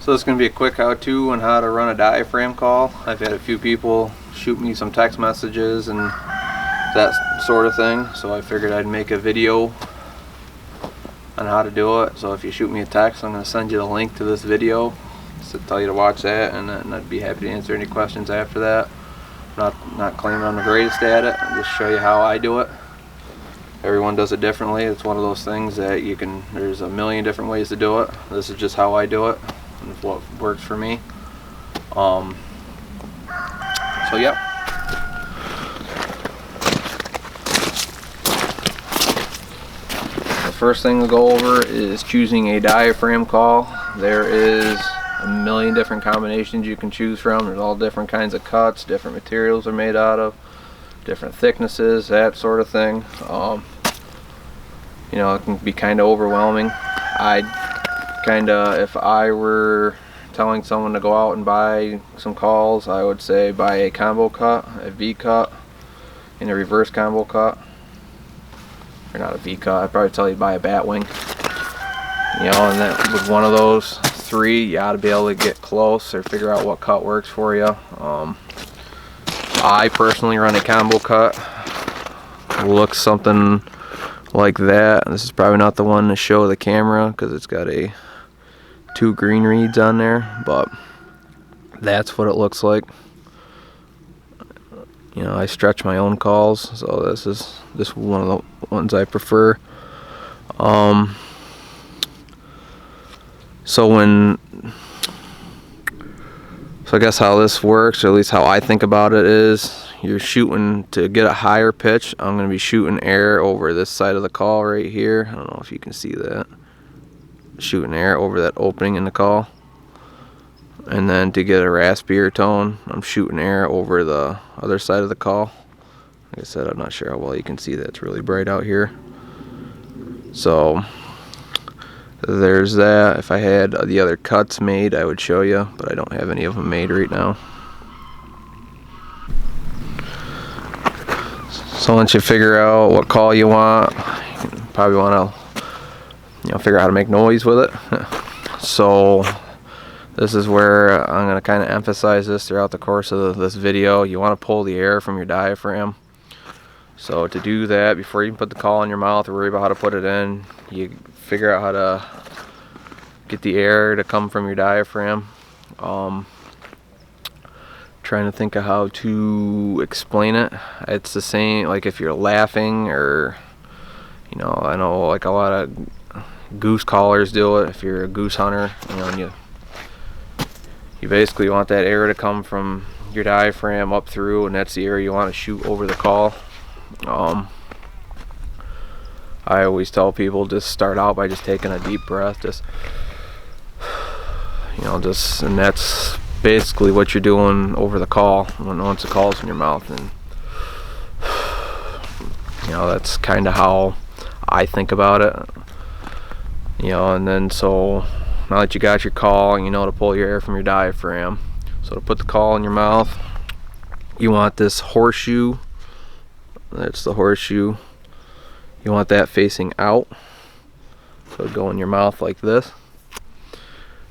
So this is going to be a quick how-to on how to run a diaphragm call. I've had a few people shoot me some text messages and that sort of thing, so I figured I'd make a video on how to do it. So if you shoot me a text, I'm going to send you the link to this video to tell you to watch that, and then I'd be happy to answer any questions after that. Not claiming I'm the greatest at it, I'll just show you how I do it. Everyone does it differently. It's one of those things that there's a million different ways to do it. This is just how I do it and what works for me. So yeah. The first thing to go over is choosing a diaphragm call. There is a million different combinations you can choose from. There's all different kinds of cuts, different materials are made out of, different thicknesses, that sort of thing. You know, it can be kind of overwhelming. If I were telling someone to go out and buy some calls, I would say buy a combo cut, a V cut, and a reverse combo cut. Or not a V cut, I'd probably tell you to buy a bat wing. You know, and then with one of those three, you ought to be able to get close or figure out what cut works for you. I personally run a combo cut. It looks something like that. This is probably not the one to show the camera because it's got two green reeds on there, but that's what it looks like. You know, I stretch my own calls, so this is one of the ones I prefer. So I guess how this works, or at least how I think about it, is you're shooting to get a higher pitch. I'm going to be shooting air over this side of the call right here. I don't know if you can see that. Shooting air over that opening in the call. And then to get a raspier tone, I'm shooting air over the other side of the call. Like I said, I'm not sure how well you can see that. It's really bright out here. So there's that. If I had the other cuts made, I would show you, but I don't have any of them made right now. So once you figure out what call you want, you probably want to figure out how to make noise with it. So this is where I'm going to kind of emphasize this throughout the course of this video. You want to pull the air from your diaphragm. So to do that, before you can put the call in your mouth or worry about how to put it in, you figure out how to get the air to come from your diaphragm. Trying to think of how to explain it. It's the same like if you're laughing, or I know like a lot of goose callers do it. If you're a goose hunter, and you basically want that air to come from your diaphragm up through, and that's the air you want to shoot over the call. I always tell people just start out by just taking a deep breath, and that's basically what you're doing over the call once the call's in your mouth. And that's kind of how I think about it. And then so now that you got your call, to pull your air from your diaphragm, so to put the call in your mouth, you want this horseshoe. That's the horseshoe. You want that facing out, so go in your mouth like this.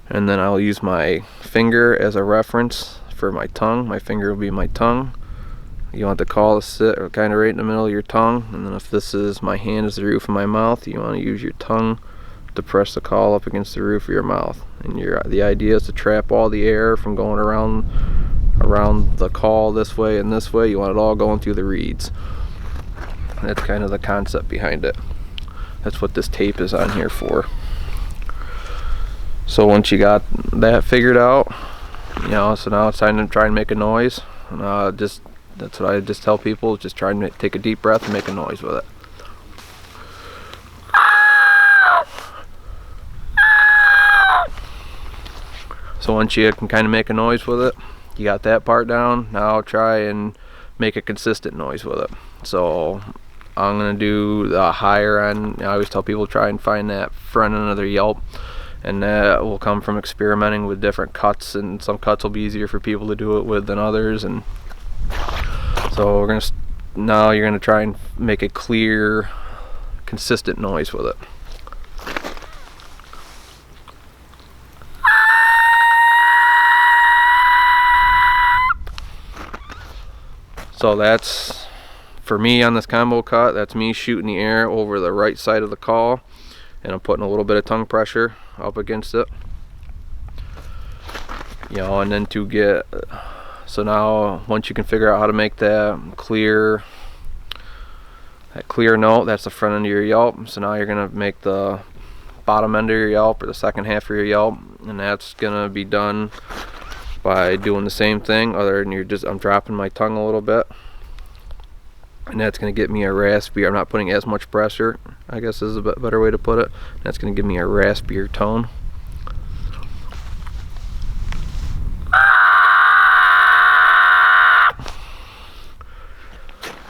And then I'll use my finger as a reference for my tongue. My finger will be my tongue. You want the call to sit kind of right in the middle of your tongue. And then if this is my hand is the roof of my mouth, you want to use your tongue to press the call up against the roof of your mouth. And the idea is to trap all the air from going around the call this way and this way. You want it all going through the reeds. That's kind of the concept behind it. That's what this tape is on here for. So once you got that figured out, so now it's time to try and make a noise. And that's what I just tell people, just try and take a deep breath and make a noise with it. So once you can kind of make a noise with it, you got that part down. Now try and make a consistent noise with it. So I'm going to do the higher end. I always tell people try and find that front end of their yelp. And that will come from experimenting with different cuts, and some cuts will be easier for people to do it with than others. And so now you're gonna try and make a clear, consistent noise with it. So that's, for me on this combo cut, that's me shooting the air over the right side of the call, and I'm putting a little bit of tongue pressure up against it. You know, and then to get, so now once you can figure out how to make that clear note, that's the front end of your yelp. So now you're gonna make the bottom end of your yelp, or the second half of your yelp, and that's gonna be done by doing the same thing, other than I'm dropping my tongue a little bit, and that's gonna get me a raspier. I'm not putting as much pressure, I guess is a better way to put it. That's gonna give me a raspier tone.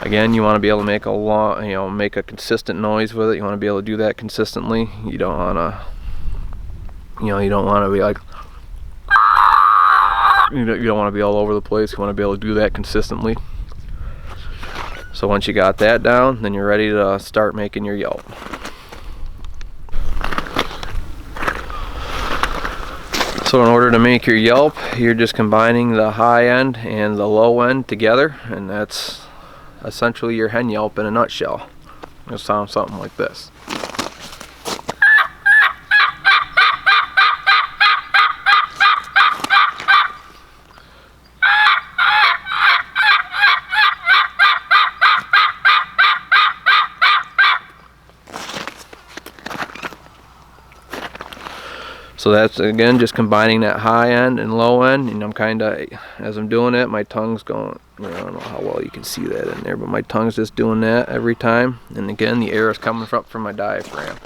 Again, you want to be able to make make a consistent noise with it. You want to be able to do that consistently. You don't want to, you don't want to be like, you don't want to be all over the place. You want to be able to do that consistently. So once you got that down, then you're ready to start making your yelp. So in order to make your yelp, you're just combining the high end and the low end together, and that's essentially your hen yelp in a nutshell. It'll sound something like this. So that's, again, just combining that high end and low end, and I'm kind of, as I'm doing it, my tongue's going, I don't know how well you can see that in there, but my tongue's just doing that every time. And again, the air is coming up from my diaphragm.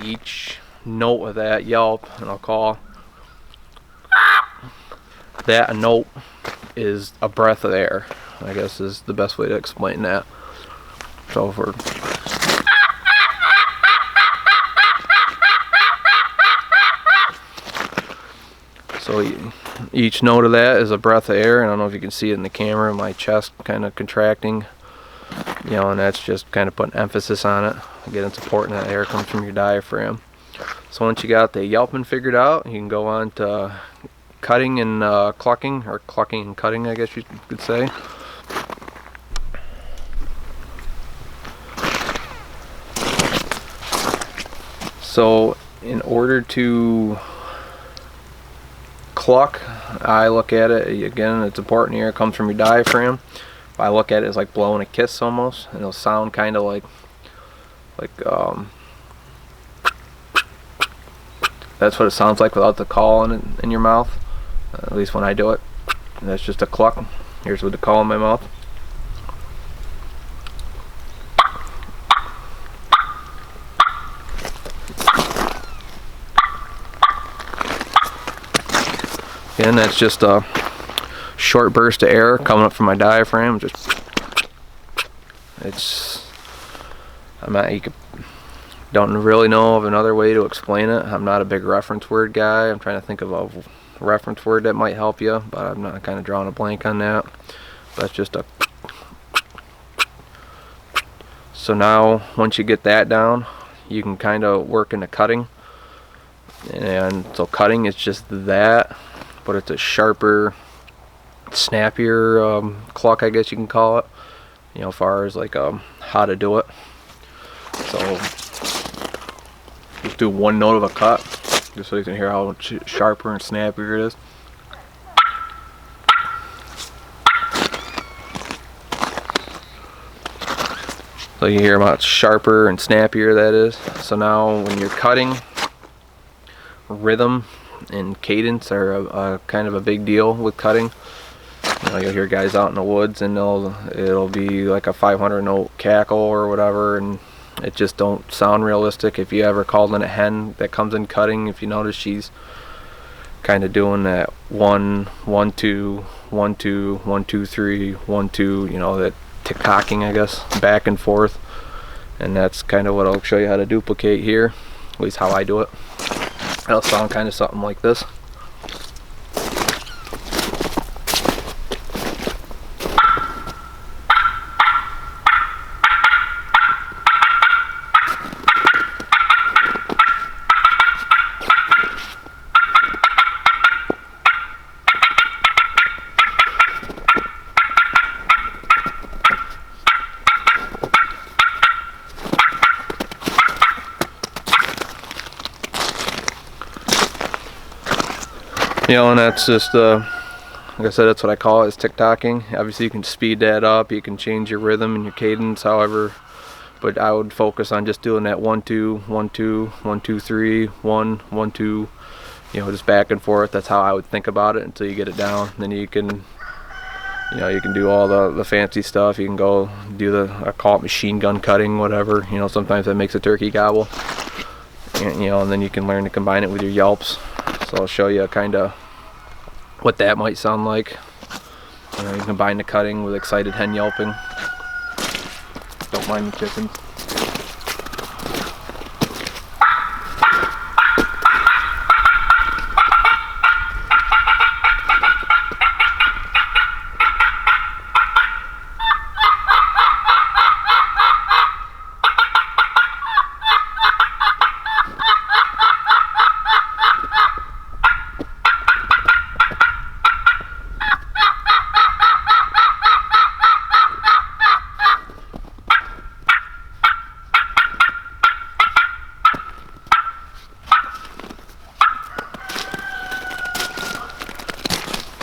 Each note of that yelp, and I'll call that a note, is a breath of air, I guess is the best way to explain that. So for So each note of that is a breath of air, and I don't know if you can see it in the camera, my chest kind of contracting, and that's just kind of putting emphasis on it. Again, it's important that air comes from your diaphragm. So once you got the yelping figured out, you can go on to cutting and clucking, or clucking and cutting, I guess you could say. So in order to cluck, I look at it, again, it's important here, it comes from your diaphragm. I look at it as like blowing a kiss almost, and it'll sound kind of like that's what it sounds like without the call in your mouth, at least when I do it. And that's just a cluck. Here's with the call in my mouth. And that's just a short burst of air coming up from my diaphragm. Don't really know of another way to explain it. I'm not a big reference word guy. I'm trying to think of a reference word that might help you, but I'm not kind of drawing a blank on that. That's just a. So now, once you get that down, you can kind of work into cutting. And so cutting is just that, but it's a sharper, snappier cluck, I guess you can call it, as far as like how to do it. So just do one note of a cut, just so you can hear how sharper and snappier it is. So you hear how much sharper and snappier that is. So now when you're cutting, rhythm and cadence are a kind of a big deal with cutting. You'll hear guys out in the woods, and it'll be like a 500 note cackle or whatever, and it just don't sound realistic. If you ever called in a hen that comes in cutting, if you notice, she's kind of doing that 1 1 2 1 2 1 2 3 1 2, that tick-tocking, I guess, back and forth. And that's kind of what I'll show you how to duplicate here, at least how I do it. It'll sound kind of something like this. And that's just like I said, that's what I call it, is tick-tocking. Obviously you can speed that up, you can change your rhythm and your cadence, however, but I would focus on just doing that 1 2 1 2 1 2 3 1 1 2, just back and forth. That's how I would think about it until you get it down. Then you can you can do all the fancy stuff. You can go do I call it machine gun cutting, whatever. Sometimes that makes a turkey gobble. And then you can learn to combine it with your yelps. So I'll show you kind of what that might sound like. You can combine the cutting with excited hen yelping. Don't mind the chickens.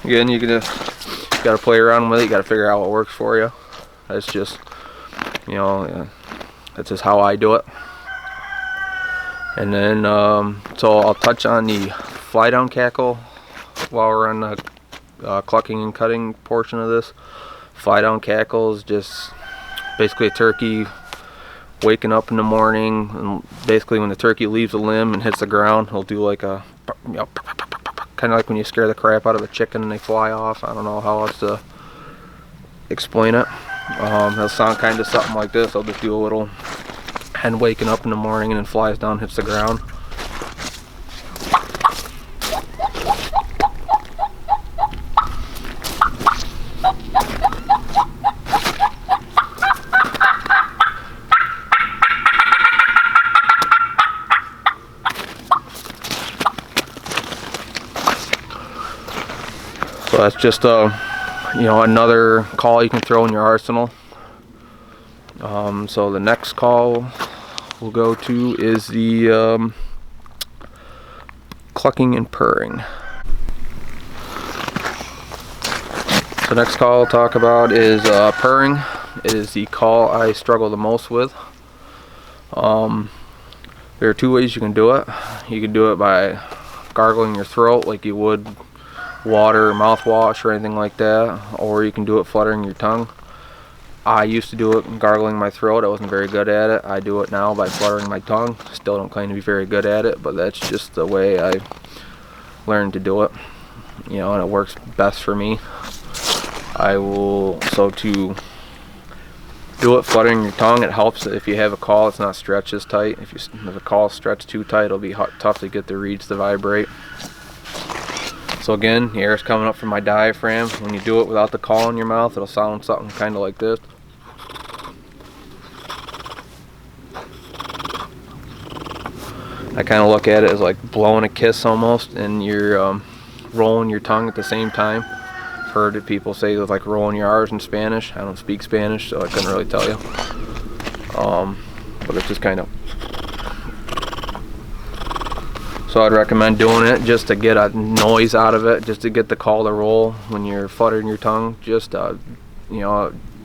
Again, you gotta play around with it. You gotta figure out what works for you. That's just, that's just how I do it. And then, so I'll touch on the fly down cackle while we're on the clucking and cutting portion of this. Fly down cackle is just basically a turkey waking up in the morning, and basically when the turkey leaves the limb and hits the ground, he'll do like a kind of like when you scare the crap out of a chicken and they fly off. I don't know how else to explain it. It'll sound kind of something like this. I'll just do a little hen waking up in the morning and then flies down, hits the ground. So that's just another call you can throw in your arsenal. So the next call we'll go to is the clucking and purring. The next call I'll talk about is purring. It is the call I struggle the most with. There are two ways you can do it. You can do it by gargling your throat like you would water or mouthwash or anything like that, or you can do it fluttering your tongue. I used to do it gargling my throat. I wasn't very good at it. I do it now by fluttering my tongue. Still don't claim to be very good at it, but that's just the way I learned to do it, and it works best for me. So to do it fluttering your tongue, it helps if you have a call it's not stretched as tight. If the call is stretched too tight, it'll be tough to get the reeds to vibrate. So again, the air is coming up from my diaphragm. When you do it without the call in your mouth, it'll sound something kind of like this. I kind of look at it as like blowing a kiss almost, and you're rolling your tongue at the same time. I've heard people say it's like rolling your R's in Spanish. I don't speak Spanish, so I couldn't really tell you. But it's just kind of... So I'd recommend doing it just to get a noise out of it, just to get the call to roll when you're fluttering your tongue. Just, don't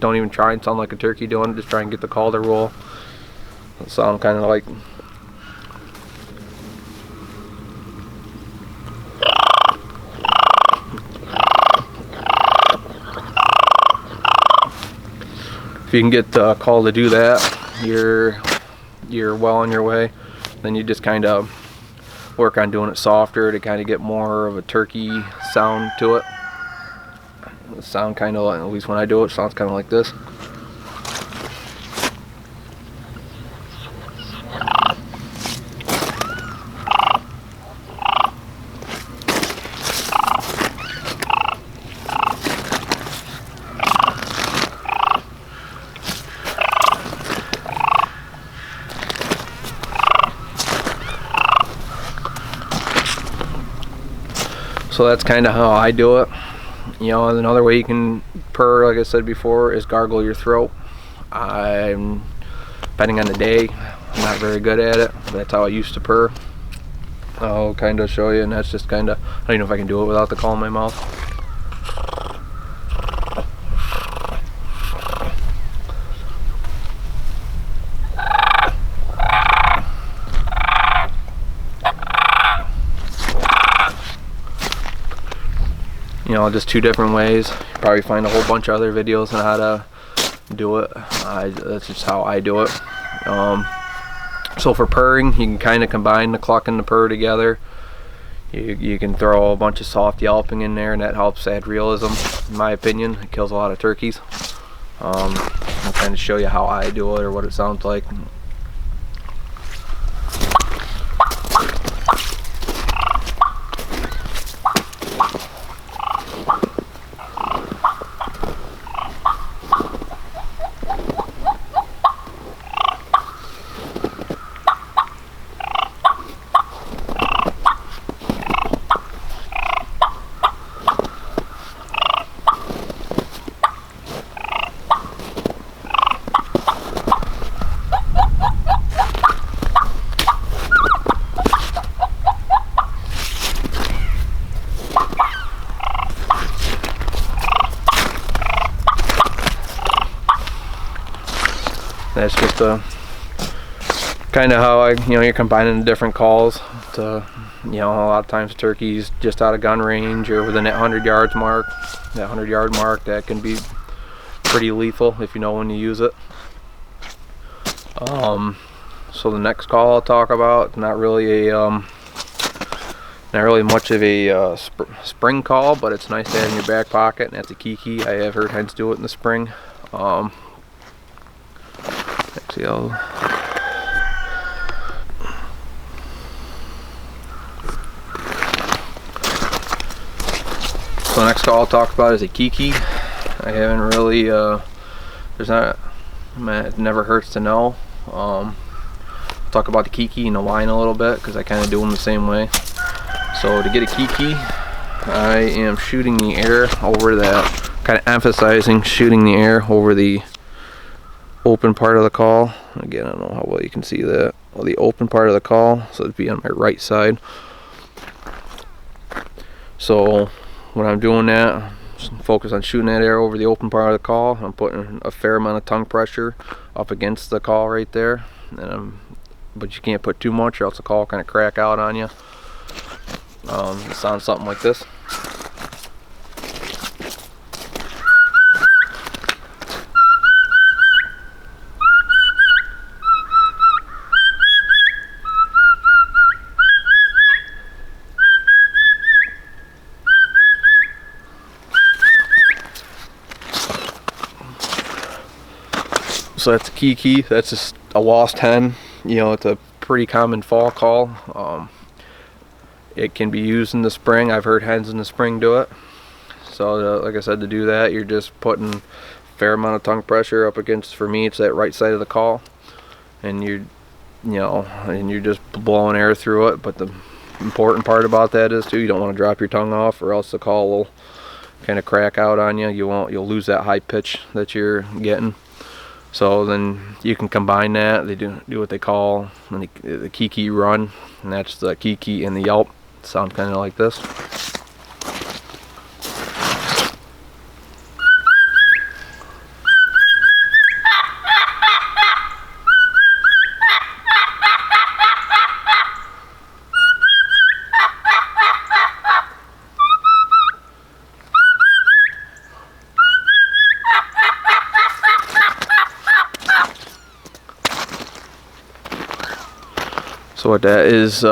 even try and sound like a turkey doing it. Just try and get the call to roll. It'll sound kind of like... If you can get the call to do that, you're well on your way. Then you just kind of work on doing it softer to kind of get more of a turkey sound to it. The sound kind of, at least when I do it, sounds kind of like this. So that's kind of how I do it. Another way you can purr, like I said before, is gargle your throat. Depending on the day, I'm not very good at it, but that's how I used to purr. I'll kind of show you, and that's just kind of, I don't know if I can do it without the call in my mouth. You know, just two different ways. You probably find a whole bunch of other videos on how to do it. That's just how I do it. So for purring, you can kind of combine the cluck and the purr together. You can throw a bunch of soft yelping in there, and that helps add realism, in my opinion. It kills a lot of turkeys. I'll kind of show you how I do it or what it sounds like. That's just kind of how you're combining the different calls to, a lot of times turkeys just out of gun range or within that 100 yards mark, that 100-yard mark, that can be pretty lethal if you know when to use it. So the next call I'll talk about, not really much of a spring call, but it's nice to have in your back pocket, and that's a kiki. I have heard hens do it in the spring. Actually, so the next call I'll talk about is a kiki. I haven't really, it never hurts to know. I'll talk about the kiki and the whine a little bit because I kind of do them the same way. So to get a kiki, I am shooting the air over that, kind of emphasizing shooting the air over the open part of the call. Again, I don't know how well you can see that. Well, the open part of the call, so it'd be on my right side. So when I'm doing that, focus on shooting that air over the open part of the call. I'm putting a fair amount of tongue pressure up against the call right there, but you can't put too much or else the call will kind of crack out on you. It sounds something like this. So that's a kiki. That's just a lost hen. It's a pretty common fall call. It can be used in the spring. I've heard hens in the spring do it. So like I said, to do that, you're just putting a fair amount of tongue pressure up against, for me, it's that right side of the call, and you're just blowing air through it. But the important part about that is too, you don't want to drop your tongue off, or else the call will kind of crack out on you. You'll lose that high pitch that you're getting. So then you can combine that. They do what they call the kiki run, and that's the kiki and the yelp. It sounds kind of like this. So what that is,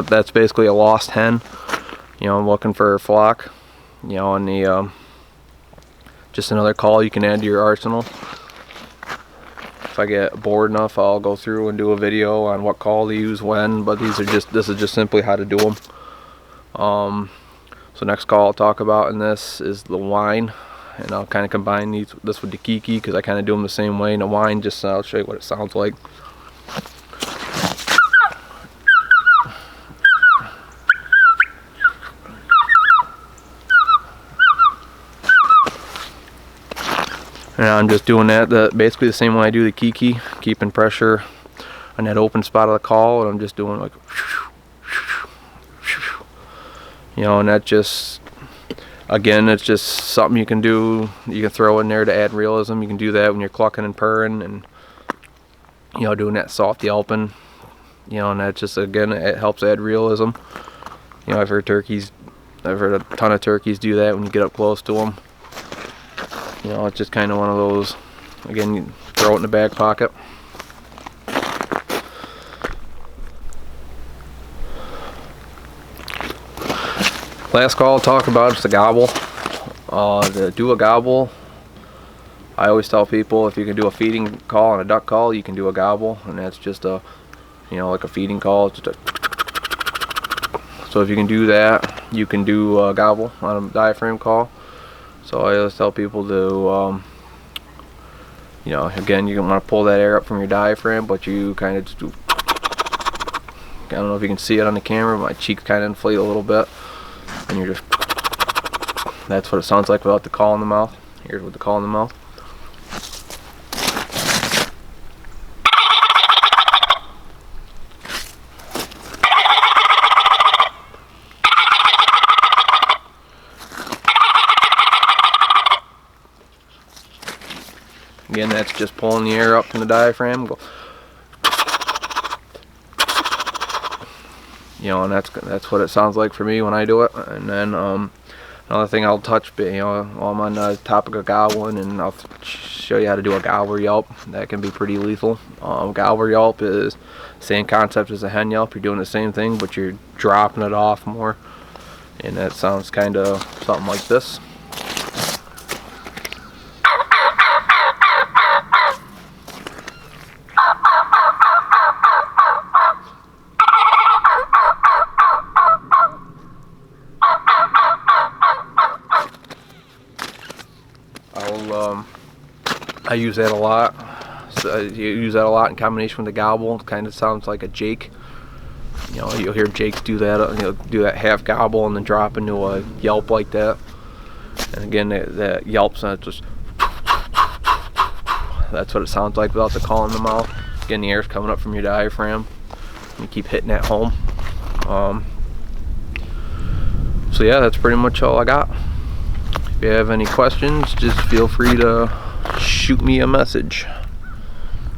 that's basically a lost hen. I'm looking for a flock. And the just another call you can add to your arsenal. If I get bored enough, I'll go through and do a video on what call to use when. But this is just simply how to do them. So next call I'll talk about in this is the whine, and I'll kind of combine this with the kiki because I kind of do them the same way. And the whine, just I'll show you what it sounds like. And I'm just doing that basically the same way I do the kiki, keeping pressure on that open spot of the call, and I'm just doing like, you know, and that just, again, it's just something you can do. You can throw in there to add realism. You can do that when you're clucking and purring, and you know, doing that soft yelping. You know, and that just, again, it helps add realism. You know, I've heard a ton of turkeys do that when you get up close to them. You know, it's just kind of one of those, again, you throw it in the back pocket. Last call I'll talk about is the gobble. To do a gobble, I always tell people, if you can do a feeding call and a duck call, you can do a gobble, and that's just a, you know, like a feeding call. It's just a, so if you can do that, you can do a gobble on a diaphragm call. So I always tell people to, you know, again, you want to pull that air up from your diaphragm, but you kind of just do. I don't know if you can see it on the camera, but my cheeks kind of inflate a little bit, and you're just. That's what it sounds like without the call in the mouth. Here's with the call in the mouth. Again, that's just pulling the air up from the diaphragm. Go. You know, and that's what it sounds like for me when I do it. And then another thing I'll touch, you know, while I'm on the topic of gobbling, and I'll show you how to do a gobbler yelp. That can be pretty lethal. Gobbler yelp is the same concept as a hen yelp. You're doing the same thing, but you're dropping it off more, and that sounds kind of something like this. I use that a lot. So you use that a lot in combination with the gobble. It kind of sounds like a Jake. You know, you'll hear Jakes do that. You know, do that half gobble and then drop into a yelp like that. And again, that yelp sound just. That's what it sounds like without the call in the mouth. Again, the air's coming up from your diaphragm. You keep hitting that home. So yeah, that's pretty much all I got. If you have any questions, just feel free to shoot me a message.